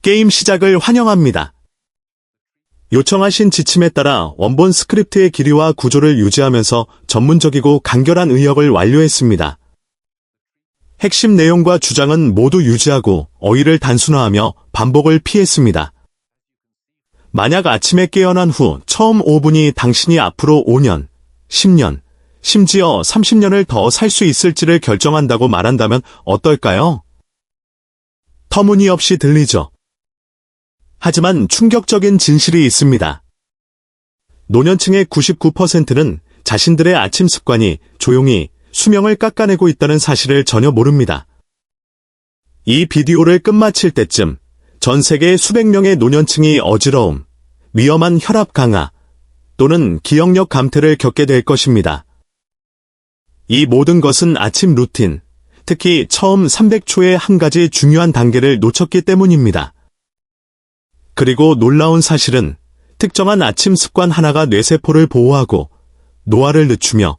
게임 시작을 환영합니다. 요청하신 지침에 따라 원본 스크립트의 길이와 구조를 유지하면서 전문적이고 간결한 의역을 완료했습니다. 핵심 내용과 주장은 모두 유지하고 어휘를 단순화하며 반복을 피했습니다. 만약 아침에 깨어난 후 처음 5분이 당신이 앞으로 5년, 10년, 심지어 30년을 더 살 수 있을지를 결정한다고 말한다면 어떨까요? 터무니없이 들리죠. 하지만 충격적인 진실이 있습니다. 노년층의 99%는 자신들의 아침 습관이 조용히 수명을 깎아내고 있다는 사실을 전혀 모릅니다. 이 비디오를 끝마칠 때쯤 전 세계 수백 명의 노년층이 어지러움, 위험한 혈압 강화 또는 기억력 감퇴를 겪게 될 것입니다. 이 모든 것은 아침 루틴, 특히 처음 300초의 한 가지 중요한 단계를 놓쳤기 때문입니다. 그리고 놀라운 사실은 특정한 아침 습관 하나가 뇌세포를 보호하고 노화를 늦추며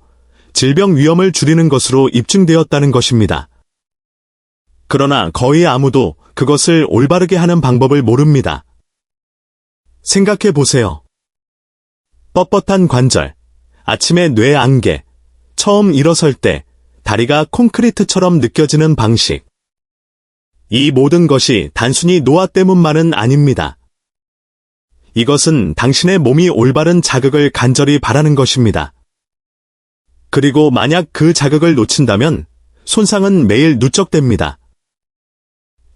질병 위험을 줄이는 것으로 입증되었다는 것입니다. 그러나 거의 아무도 그것을 올바르게 하는 방법을 모릅니다. 생각해 보세요. 뻣뻣한 관절, 아침에 뇌 안개, 처음 일어설 때 다리가 콘크리트처럼 느껴지는 방식. 이 모든 것이 단순히 노화 때문만은 아닙니다. 이것은 당신의 몸이 올바른 자극을 간절히 바라는 것입니다. 그리고 만약 그 자극을 놓친다면 손상은 매일 누적됩니다.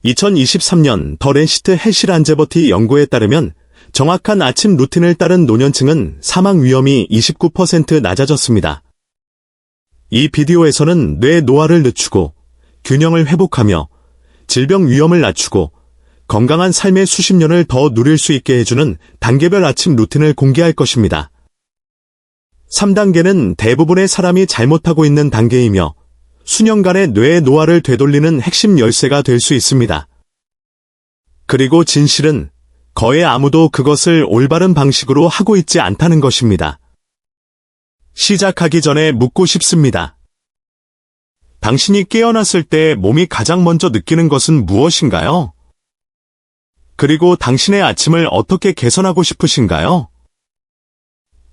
2023년 더 랜시트 헬시 란제버티 연구에 따르면 정확한 아침 루틴을 따른 노년층은 사망 위험이 29% 낮아졌습니다. 이 비디오에서는 뇌 노화를 늦추고 균형을 회복하며 질병 위험을 낮추고 건강한 삶의 수십 년을 더 누릴 수 있게 해주는 단계별 아침 루틴을 공개할 것입니다. 3단계는 대부분의 사람이 잘못하고 있는 단계이며 수년간의 뇌의 노화를 되돌리는 핵심 열쇠가 될 수 있습니다. 그리고 진실은 거의 아무도 그것을 올바른 방식으로 하고 있지 않다는 것입니다. 시작하기 전에 묻고 싶습니다. 당신이 깨어났을 때 몸이 가장 먼저 느끼는 것은 무엇인가요? 그리고 당신의 아침을 어떻게 개선하고 싶으신가요?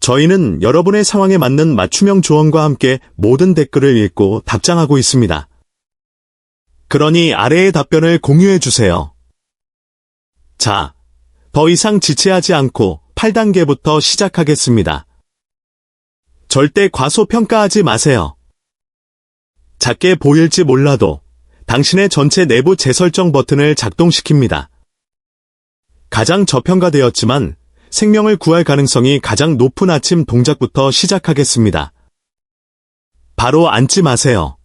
저희는 여러분의 상황에 맞는 맞춤형 조언과 함께 모든 댓글을 읽고 답장하고 있습니다. 그러니 아래의 답변을 공유해 주세요. 자, 더 이상 지체하지 않고 8단계부터 시작하겠습니다. 절대 과소평가하지 마세요. 작게 보일지 몰라도 당신의 전체 내부 재설정 버튼을 작동시킵니다. 가장 저평가되었지만 생명을 구할 가능성이 가장 높은 아침 동작부터 시작하겠습니다. 바로 앉지 마세요.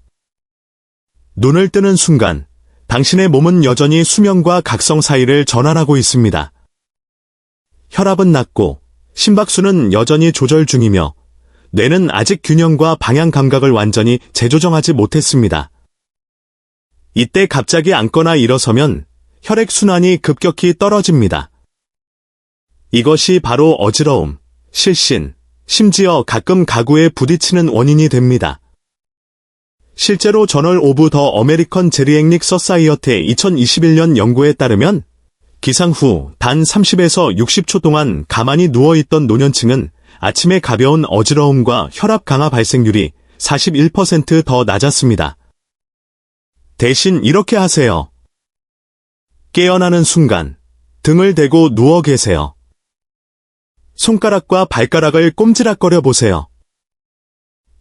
눈을 뜨는 순간 당신의 몸은 여전히 수면과 각성 사이를 전환하고 있습니다. 혈압은 낮고 심박수는 여전히 조절 중이며 뇌는 아직 균형과 방향 감각을 완전히 재조정하지 못했습니다. 이때 갑자기 앉거나 일어서면 혈액순환이 급격히 떨어집니다. 이것이 바로 어지러움, 실신, 심지어 가끔 가구에 부딪히는 원인이 됩니다. 실제로 저널 오브 더 어메리컨 제리액닉 서사이어티의 2021년 연구에 따르면 기상 후 단 30에서 60초 동안 가만히 누워있던 노년층은 아침에 가벼운 어지러움과 혈압 강화 발생률이 41% 더 낮았습니다. 대신 이렇게 하세요. 깨어나는 순간 등을 대고 누워 계세요. 손가락과 발가락을 꼼지락거려 보세요.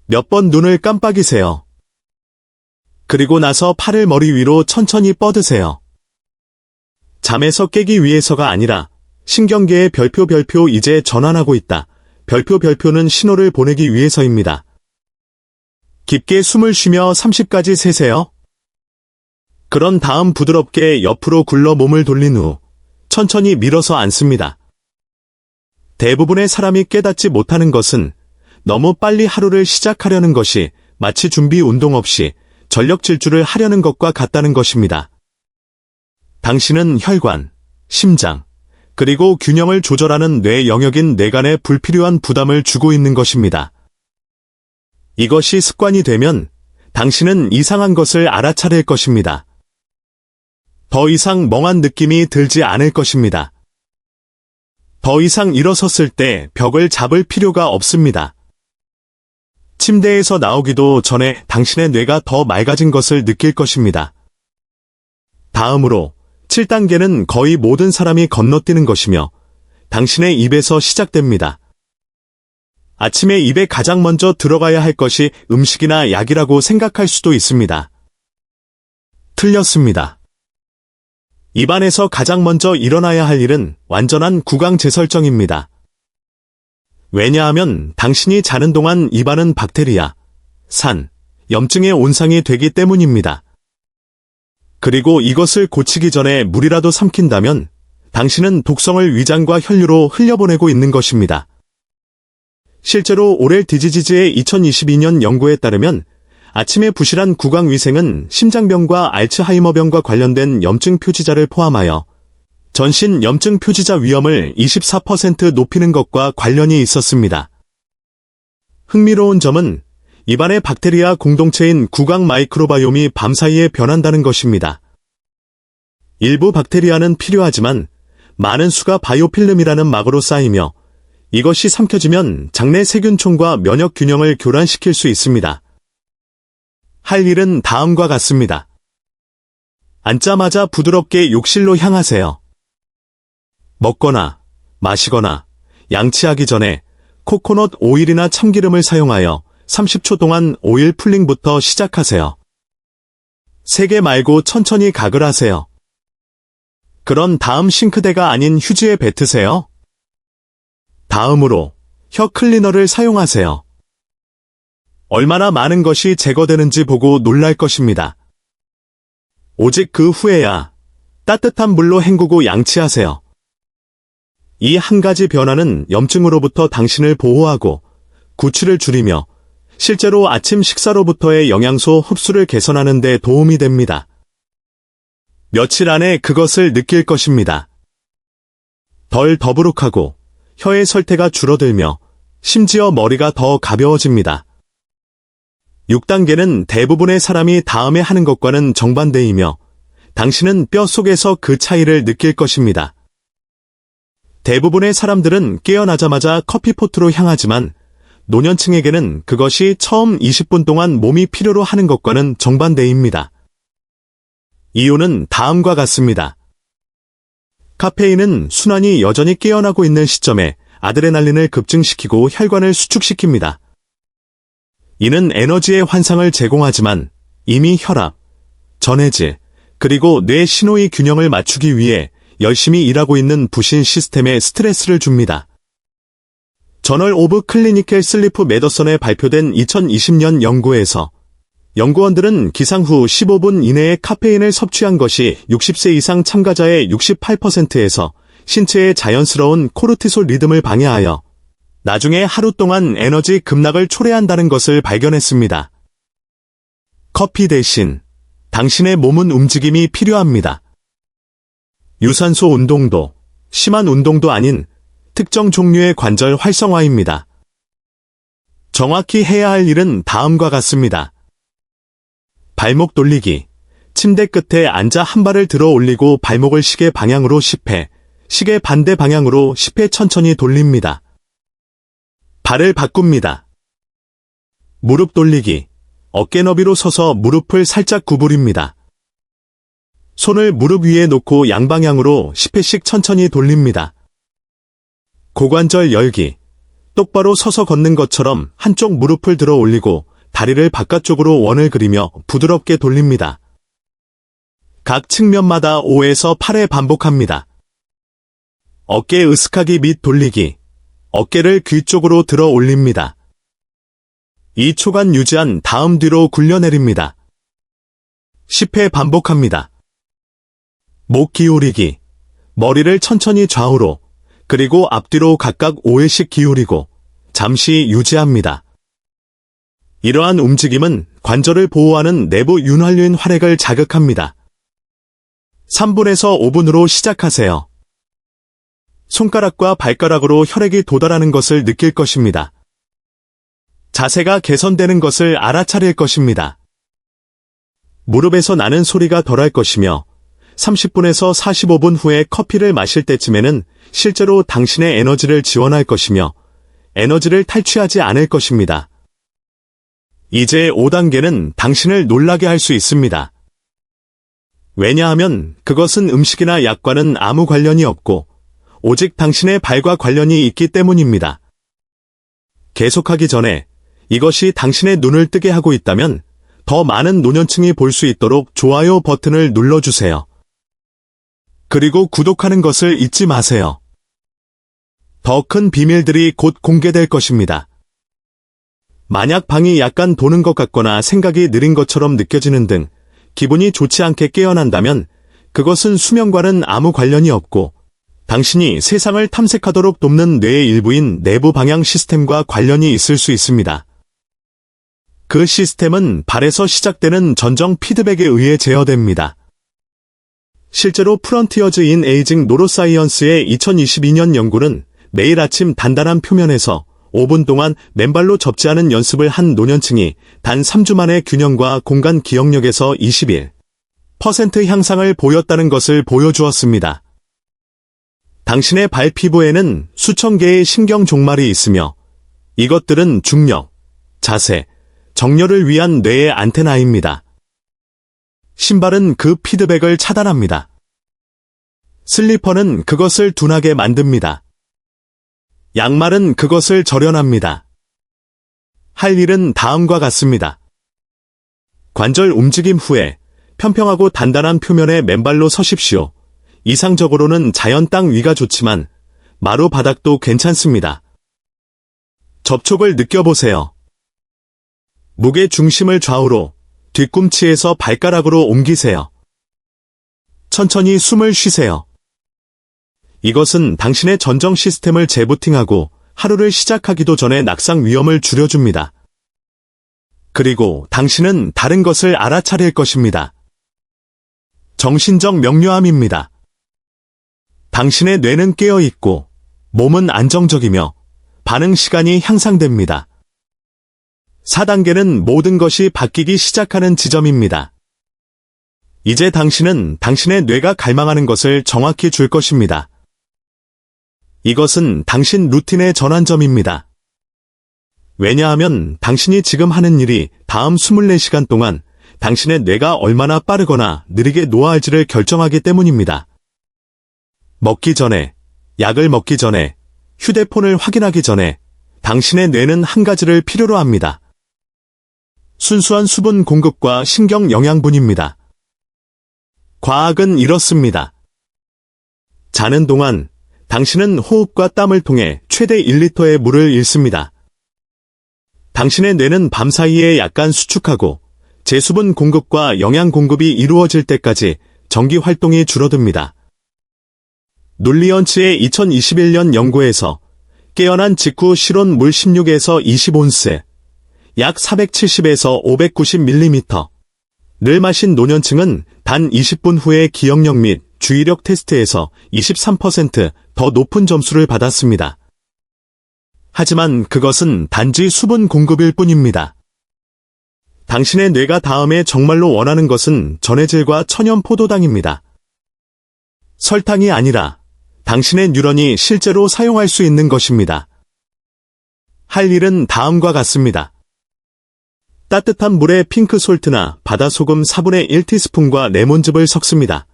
몇 번 눈을 깜빡이세요. 그리고 나서 팔을 머리 위로 천천히 뻗으세요. 잠에서 깨기 위해서가 아니라 신경계의 별표 이제 전환하고 있다. 별표는 신호를 보내기 위해서입니다. 깊게 숨을 쉬며 30까지 세세요. 그런 다음 부드럽게 옆으로 굴러 몸을 돌린 후 천천히 밀어서 앉습니다. 대부분의 사람이 깨닫지 못하는 것은 너무 빨리 하루를 시작하려는 것이 마치 준비 운동 없이 전력 질주를 하려는 것과 같다는 것입니다. 당신은 혈관, 심장, 그리고 균형을 조절하는 뇌 영역인 뇌간에 불필요한 부담을 주고 있는 것입니다. 이것이 습관이 되면 당신은 이상한 것을 알아차릴 것입니다. 더 이상 멍한 느낌이 들지 않을 것입니다. 더 이상 일어섰을 때 벽을 잡을 필요가 없습니다. 침대에서 나오기도 전에 당신의 뇌가 더 맑아진 것을 느낄 것입니다. 다음으로 7단계는 거의 모든 사람이 건너뛰는 것이며 당신의 입에서 시작됩니다. 아침에 입에 가장 먼저 들어가야 할 것이 음식이나 약이라고 생각할 수도 있습니다. 틀렸습니다. 입안에서 가장 먼저 일어나야 할 일은 완전한 구강 재설정입니다. 왜냐하면 당신이 자는 동안 입안은 박테리아, 산, 염증의 온상이 되기 때문입니다. 그리고 이것을 고치기 전에 물이라도 삼킨다면 당신은 독성을 위장과 혈류로 흘려보내고 있는 것입니다. 실제로 오렐 디지지즈의 2022년 연구에 따르면 아침의 부실한 구강 위생은 심장병과 알츠하이머병과 관련된 염증 표지자를 포함하여 전신 염증 표지자 위험을 24% 높이는 것과 관련이 있었습니다. 흥미로운 점은 입안의 박테리아 공동체인 구강 마이크로바이옴이 밤사이에 변한다는 것입니다. 일부 박테리아는 필요하지만 많은 수가 바이오필름이라는 막으로 쌓이며 이것이 삼켜지면 장내 세균총과 면역 균형을 교란시킬 수 있습니다. 할 일은 다음과 같습니다. 앉자마자 부드럽게 욕실로 향하세요. 먹거나 마시거나 양치하기 전에 코코넛 오일이나 참기름을 사용하여 30초 동안 오일 풀링부터 시작하세요. 세게 말고 천천히 각을 하세요. 그런 다음 싱크대가 아닌 휴지에 뱉으세요. 다음으로 혀 클리너를 사용하세요. 얼마나 많은 것이 제거되는지 보고 놀랄 것입니다. 오직 그 후에야 따뜻한 물로 헹구고 양치하세요. 이 한 가지 변화는 염증으로부터 당신을 보호하고 구취를 줄이며 실제로 아침 식사로부터의 영양소 흡수를 개선하는 데 도움이 됩니다. 며칠 안에 그것을 느낄 것입니다. 덜 더부룩하고 혀의 설태가 줄어들며 심지어 머리가 더 가벼워집니다. 6단계는 대부분의 사람이 다음에 하는 것과는 정반대이며 당신은 뼈 속에서 그 차이를 느낄 것입니다. 대부분의 사람들은 깨어나자마자 커피포트로 향하지만 노년층에게는 그것이 처음 20분 동안 몸이 필요로 하는 것과는 정반대입니다. 이유는 다음과 같습니다. 카페인은 순환이 여전히 깨어나고 있는 시점에 아드레날린을 급증시키고 혈관을 수축시킵니다. 이는 에너지의 환상을 제공하지만 이미 혈압, 전해질, 그리고 뇌 신호의 균형을 맞추기 위해 열심히 일하고 있는 부신 시스템에 스트레스를 줍니다. 저널 오브 클리니컬 슬리프 메더선에 발표된 2020년 연구에서 연구원들은 기상 후 15분 이내에 카페인을 섭취한 것이 60세 이상 참가자의 68%에서 신체의 자연스러운 코르티솔 리듬을 방해하여 나중에 하루 동안 에너지 급락을 초래한다는 것을 발견했습니다. 커피 대신 당신의 몸은 움직임이 필요합니다. 유산소 운동도 심한 운동도 아닌 특정 종류의 관절 활성화입니다. 정확히 해야 할 일은 다음과 같습니다. 발목 돌리기. 침대 끝에 앉아 한 발을 들어 올리고 발목을 시계 방향으로 10회, 시계 반대 방향으로 10회 천천히 돌립니다. 발을 바꿉니다. 무릎 돌리기. 어깨 너비로 서서 무릎을 살짝 구부립니다. 손을 무릎 위에 놓고 양방향으로 10회씩 천천히 돌립니다. 고관절 열기. 똑바로 서서 걷는 것처럼 한쪽 무릎을 들어 올리고 다리를 바깥쪽으로 원을 그리며 부드럽게 돌립니다. 각 측면마다 5에서 8회 반복합니다. 어깨 으스카기 및 돌리기. 어깨를 귀 쪽으로 들어 올립니다. 2초간 유지한 다음 뒤로 굴려내립니다. 10회 반복합니다. 목 기울이기. 머리를 천천히 좌우로 그리고 앞뒤로 각각 5회씩 기울이고 잠시 유지합니다. 이러한 움직임은 관절을 보호하는 내부 윤활유인 활액을 자극합니다. 3분에서 5분으로 시작하세요. 손가락과 발가락으로 혈액이 도달하는 것을 느낄 것입니다. 자세가 개선되는 것을 알아차릴 것입니다. 무릎에서 나는 소리가 덜할 것이며 30분에서 45분 후에 커피를 마실 때쯤에는 실제로 당신의 에너지를 지원할 것이며 에너지를 탈취하지 않을 것입니다. 이제 5단계는 당신을 놀라게 할 수 있습니다. 왜냐하면 그것은 음식이나 약과는 아무 관련이 없고 오직 당신의 발과 관련이 있기 때문입니다. 계속하기 전에 이것이 당신의 눈을 뜨게 하고 있다면 더 많은 노년층이 볼 수 있도록 좋아요 버튼을 눌러주세요. 그리고 구독하는 것을 잊지 마세요. 더 큰 비밀들이 곧 공개될 것입니다. 만약 방이 약간 도는 것 같거나 생각이 느린 것처럼 느껴지는 등 기분이 좋지 않게 깨어난다면 그것은 수면과는 아무 관련이 없고 당신이 세상을 탐색하도록 돕는 뇌의 일부인 내부 방향 시스템과 관련이 있을 수 있습니다. 그 시스템은 발에서 시작되는 전정 피드백에 의해 제어됩니다. 실제로 프런티어즈 인 에이징 노로사이언스의 2022년 연구는 매일 아침 단단한 표면에서 5분 동안 맨발로 접지 않은 연습을 한 노년층이 단 3주 만에 균형과 공간 기억력에서 21% 향상을 보였다는 것을 보여주었습니다. 당신의 발 피부에는 수천 개의 신경 종말이 있으며 이것들은 중력, 자세, 정렬을 위한 뇌의 안테나입니다. 신발은 그 피드백을 차단합니다. 슬리퍼는 그것을 둔하게 만듭니다. 양말은 그것을 절연합니다. 할 일은 다음과 같습니다. 관절 움직임 후에 평평하고 단단한 표면에 맨발로 서십시오. 이상적으로는 자연 땅 위가 좋지만 마루 바닥도 괜찮습니다. 접촉을 느껴보세요. 무게 중심을 좌우로, 뒤꿈치에서 발가락으로 옮기세요. 천천히 숨을 쉬세요. 이것은 당신의 전정 시스템을 재부팅하고 하루를 시작하기도 전에 낙상 위험을 줄여줍니다. 그리고 당신은 다른 것을 알아차릴 것입니다. 정신적 명료함입니다. 당신의 뇌는 깨어있고 몸은 안정적이며 반응 시간이 향상됩니다. 4단계는 모든 것이 바뀌기 시작하는 지점입니다. 이제 당신은 당신의 뇌가 갈망하는 것을 정확히 줄 것입니다. 이것은 당신 루틴의 전환점입니다. 왜냐하면 당신이 지금 하는 일이 다음 24시간 동안 당신의 뇌가 얼마나 빠르거나 느리게 노화할지를 결정하기 때문입니다. 먹기 전에, 약을 먹기 전에, 휴대폰을 확인하기 전에 당신의 뇌는 한 가지를 필요로 합니다. 순수한 수분 공급과 신경 영양분입니다. 과학은 이렇습니다. 자는 동안 당신은 호흡과 땀을 통해 최대 1리터의 물을 잃습니다. 당신의 뇌는 밤사이에 약간 수축하고 제수분 공급과 영양 공급이 이루어질 때까지 전기 활동이 줄어듭니다. 놀리언츠의 2021년 연구에서 깨어난 직후 실온 물 16에서 20온스, 약 470에서 590ml를 마신 노년층은 단 20분 후에 기억력 및 주의력 테스트에서 23% 더 높은 점수를 받았습니다. 하지만 그것은 단지 수분 공급일 뿐입니다. 당신의 뇌가 다음에 정말로 원하는 것은 전해질과 천연 포도당입니다. 설탕이 아니라 당신의 뉴런이 실제로 사용할 수 있는 것입니다. 할 일은 다음과 같습니다. 따뜻한 물에 핑크솔트나 바다소금 4분의 1티스푼과 레몬즙을 섞습니다.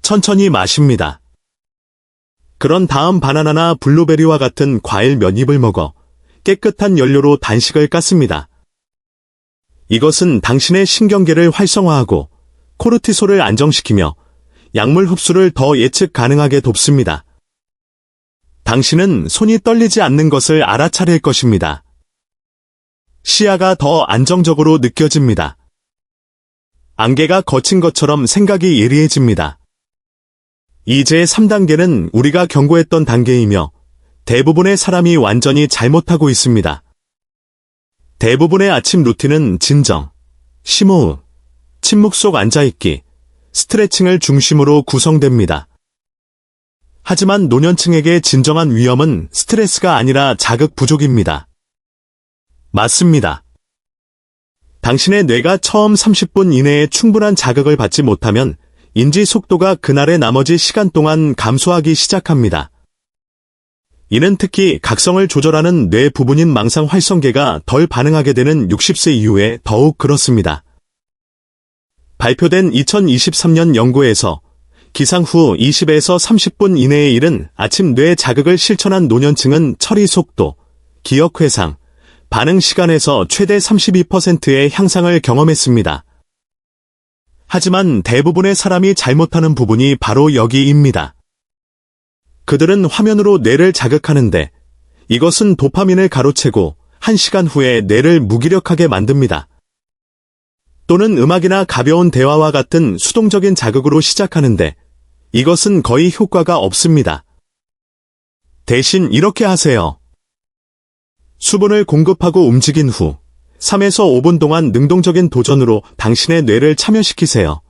천천히 마십니다. 그런 다음 바나나나 블루베리와 같은 과일 몇 입을 먹어 깨끗한 연료로 단식을 깠습니다. 이것은 당신의 신경계를 활성화하고 코르티솔을 안정시키며 약물 흡수를 더 예측 가능하게 돕습니다. 당신은 손이 떨리지 않는 것을 알아차릴 것입니다. 시야가 더 안정적으로 느껴집니다. 안개가 거친 것처럼 생각이 예리해집니다. 이제 3단계는 우리가 경고했던 단계이며 대부분의 사람이 완전히 잘못하고 있습니다. 대부분의 아침 루틴은 진정, 심호흡, 침묵 속 앉아있기, 스트레칭을 중심으로 구성됩니다. 하지만 노년층에게 진정한 위험은 스트레스가 아니라 자극 부족입니다. 맞습니다. 당신의 뇌가 처음 30분 이내에 충분한 자극을 받지 못하면 인지 속도가 그날의 나머지 시간 동안 감소하기 시작합니다. 이는 특히 각성을 조절하는 뇌 부분인 망상 활성계가 덜 반응하게 되는 60세 이후에 더욱 그렇습니다. 발표된 2023년 연구에서 기상 후 20에서 30분 이내에 이른 아침 뇌 자극을 실천한 노년층은 처리 속도, 기억 회상, 반응 시간에서 최대 32%의 향상을 경험했습니다. 하지만 대부분의 사람이 잘못하는 부분이 바로 여기입니다. 그들은 화면으로 뇌를 자극하는데 이것은 도파민을 가로채고 1시간 후에 뇌를 무기력하게 만듭니다. 또는 음악이나 가벼운 대화와 같은 수동적인 자극으로 시작하는데 이것은 거의 효과가 없습니다. 대신 이렇게 하세요. 수분을 공급하고 움직인 후 3에서 5분 동안 능동적인 도전으로 당신의 뇌를 참여시키세요.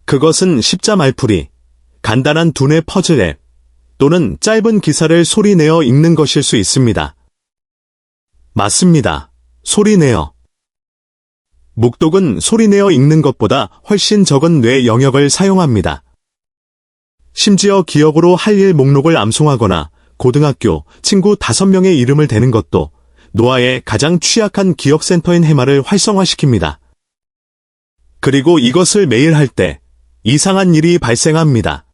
그것은 십자 말풀이, 간단한 두뇌 퍼즐 앱, 또는 짧은 기사를 소리내어 읽는 것일 수 있습니다. 맞습니다. 소리내어. 묵독은 소리내어 읽는 것보다 훨씬 적은 뇌 영역을 사용합니다. 심지어 기억으로 할 일 목록을 암송하거나 고등학교 친구 5명의 이름을 대는 것도 노화의 가장 취약한 기억센터인 해마를 활성화시킵니다. 그리고 이것을 매일 할 때 이상한 일이 발생합니다.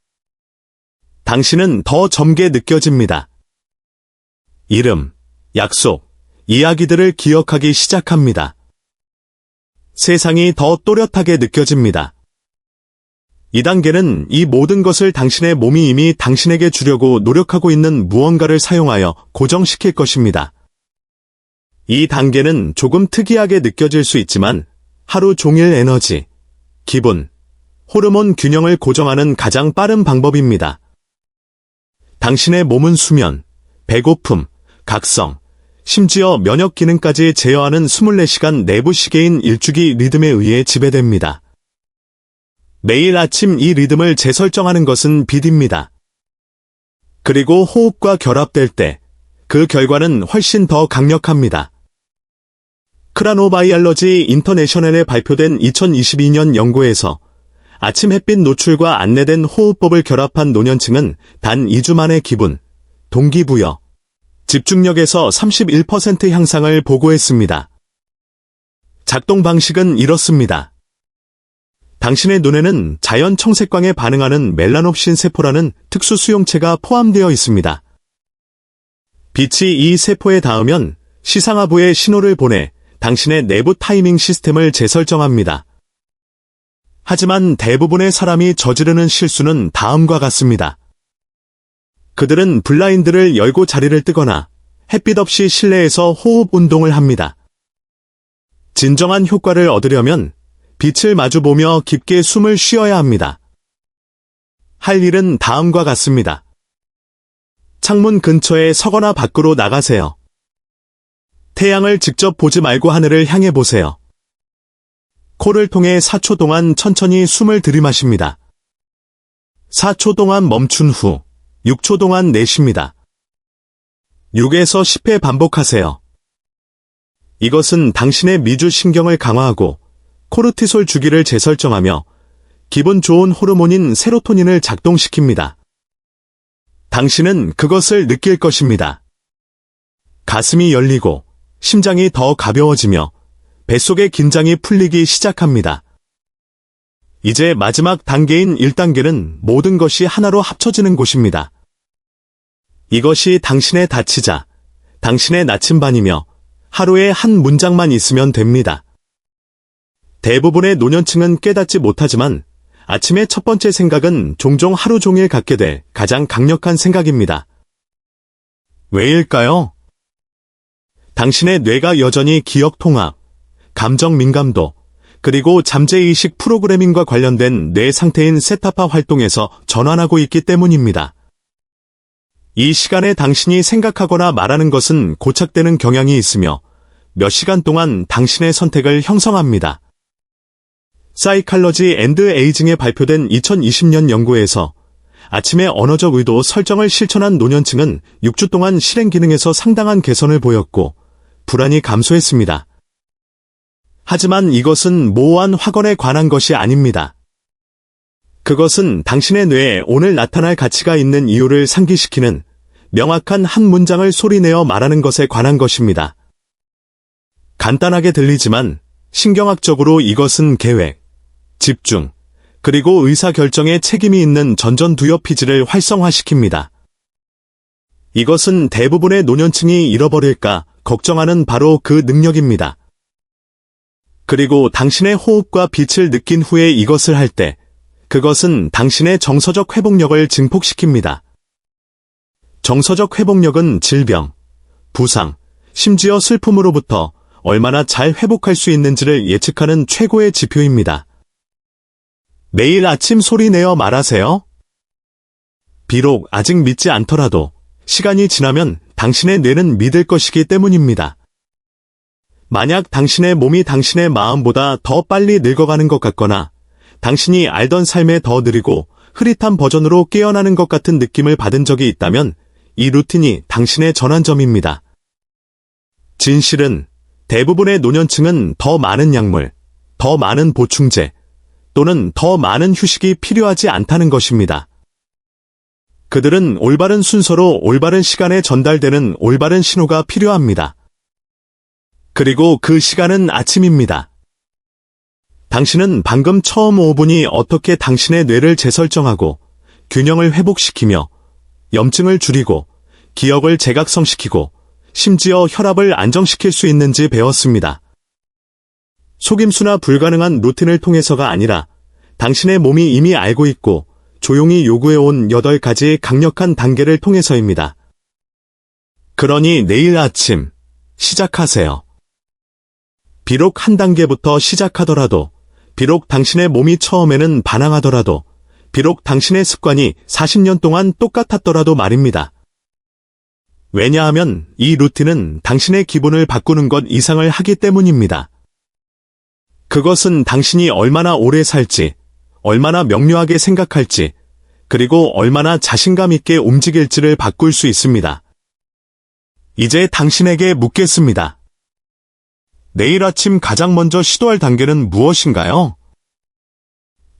당신은 더 젊게 느껴집니다. 이름, 약속, 이야기들을 기억하기 시작합니다. 세상이 더 또렷하게 느껴집니다. 이 단계는 이 모든 것을 당신의 몸이 이미 당신에게 주려고 노력하고 있는 무언가를 사용하여 고정시킬 것입니다. 이 단계는 조금 특이하게 느껴질 수 있지만 하루 종일 에너지, 기분, 호르몬 균형을 고정하는 가장 빠른 방법입니다. 당신의 몸은 수면, 배고픔, 각성, 심지어 면역 기능까지 제어하는 24시간 내부 시계인 일주기 리듬에 의해 지배됩니다. 매일 아침 이 리듬을 재설정하는 것은 비디입니다. 그리고 호흡과 결합될 때 그 결과는 훨씬 더 강력합니다. 크라노바이알러지 인터내셔널에 발표된 2022년 연구에서 아침 햇빛 노출과 안내된 호흡법을 결합한 노년층은 단 2주 만에 기분, 동기부여, 집중력에서 31% 향상을 보고했습니다. 작동 방식은 이렇습니다. 당신의 눈에는 자연 청색광에 반응하는 멜라놉신 세포라는 특수 수용체가 포함되어 있습니다. 빛이 이 세포에 닿으면 시상하부에 신호를 보내 당신의 내부 타이밍 시스템을 재설정합니다. 하지만 대부분의 사람이 저지르는 실수는 다음과 같습니다. 그들은 블라인드를 열고 자리를 뜨거나 햇빛 없이 실내에서 호흡 운동을 합니다. 진정한 효과를 얻으려면 빛을 마주보며 깊게 숨을 쉬어야 합니다. 할 일은 다음과 같습니다. 창문 근처에 서거나 밖으로 나가세요. 태양을 직접 보지 말고 하늘을 향해 보세요. 코를 통해 4초 동안 천천히 숨을 들이마십니다. 4초 동안 멈춘 후 6초 동안 내쉽니다. 6에서 10회 반복하세요. 이것은 당신의 미주 신경을 강화하고 코르티솔 주기를 재설정하며 기분 좋은 호르몬인 세로토닌을 작동시킵니다. 당신은 그것을 느낄 것입니다. 가슴이 열리고 심장이 더 가벼워지며 뱃속의 긴장이 풀리기 시작합니다. 이제 마지막 단계인 1단계는 모든 것이 하나로 합쳐지는 곳입니다. 이것이 당신의 다치자, 당신의 나침반이며 하루에 한 문장만 있으면 됩니다. 대부분의 노년층은 깨닫지 못하지만 아침의 첫 번째 생각은 종종 하루 종일 갖게 될 가장 강력한 생각입니다. 왜일까요? 당신의 뇌가 여전히 기억 통합, 감정 민감도, 그리고 잠재의식 프로그래밍과 관련된 뇌 상태인 세타파 활동에서 전환하고 있기 때문입니다. 이 시간에 당신이 생각하거나 말하는 것은 고착되는 경향이 있으며 몇 시간 동안 당신의 선택을 형성합니다. 사이칼러지 앤드 에이징에 발표된 2020년 연구에서 아침의 언어적 의도 설정을 실천한 노년층은 6주 동안 실행 기능에서 상당한 개선을 보였고 불안이 감소했습니다. 하지만 이것은 모호한 확언에 관한 것이 아닙니다. 그것은 당신의 뇌에 오늘 나타날 가치가 있는 이유를 상기시키는 명확한 한 문장을 소리내어 말하는 것에 관한 것입니다. 간단하게 들리지만 신경학적으로 이것은 계획, 집중, 그리고 의사결정에 책임이 있는 전전두엽피질을 활성화시킵니다. 이것은 대부분의 노년층이 잃어버릴까 걱정하는 바로 그 능력입니다. 그리고 당신의 호흡과 빛을 느낀 후에 이것을 할 때, 그것은 당신의 정서적 회복력을 증폭시킵니다. 정서적 회복력은 질병, 부상, 심지어 슬픔으로부터 얼마나 잘 회복할 수 있는지를 예측하는 최고의 지표입니다. 매일 아침 소리 내어 말하세요. 비록 아직 믿지 않더라도 시간이 지나면 당신의 뇌는 믿을 것이기 때문입니다. 만약 당신의 몸이 당신의 마음보다 더 빨리 늙어가는 것 같거나 당신이 알던 삶에 더 느리고 흐릿한 버전으로 깨어나는 것 같은 느낌을 받은 적이 있다면 이 루틴이 당신의 전환점입니다. 진실은 대부분의 노년층은 더 많은 약물, 더 많은 보충제, 또는 더 많은 휴식이 필요하지 않다는 것입니다. 그들은 올바른 순서로 올바른 시간에 전달되는 올바른 신호가 필요합니다. 그리고 그 시간은 아침입니다. 당신은 방금 처음 5분이 어떻게 당신의 뇌를 재설정하고 균형을 회복시키며 염증을 줄이고 기억을 재각성시키고 심지어 혈압을 안정시킬 수 있는지 배웠습니다. 속임수나 불가능한 루틴을 통해서가 아니라 당신의 몸이 이미 알고 있고 조용히 요구해온 8가지 강력한 단계를 통해서입니다. 그러니 내일 아침 시작하세요. 비록 한 단계부터 시작하더라도, 비록 당신의 몸이 처음에는 반항하더라도, 비록 당신의 습관이 40년 동안 똑같았더라도 말입니다. 왜냐하면 이 루틴은 당신의 기분을 바꾸는 것 이상을 하기 때문입니다. 그것은 당신이 얼마나 오래 살지, 얼마나 명료하게 생각할지, 그리고 얼마나 자신감 있게 움직일지를 바꿀 수 있습니다. 이제 당신에게 묻겠습니다. 내일 아침 가장 먼저 시도할 단계는 무엇인가요?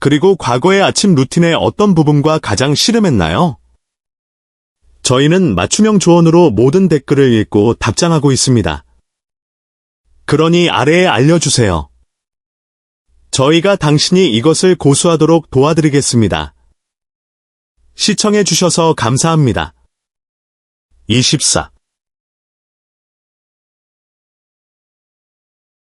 그리고 과거의 아침 루틴의 어떤 부분과 가장 씨름했나요? 저희는 맞춤형 조언으로 모든 댓글을 읽고 답장하고 있습니다. 그러니 아래에 알려주세요. 저희가 당신이 이것을 고수하도록 도와드리겠습니다. 시청해주셔서 감사합니다. 24.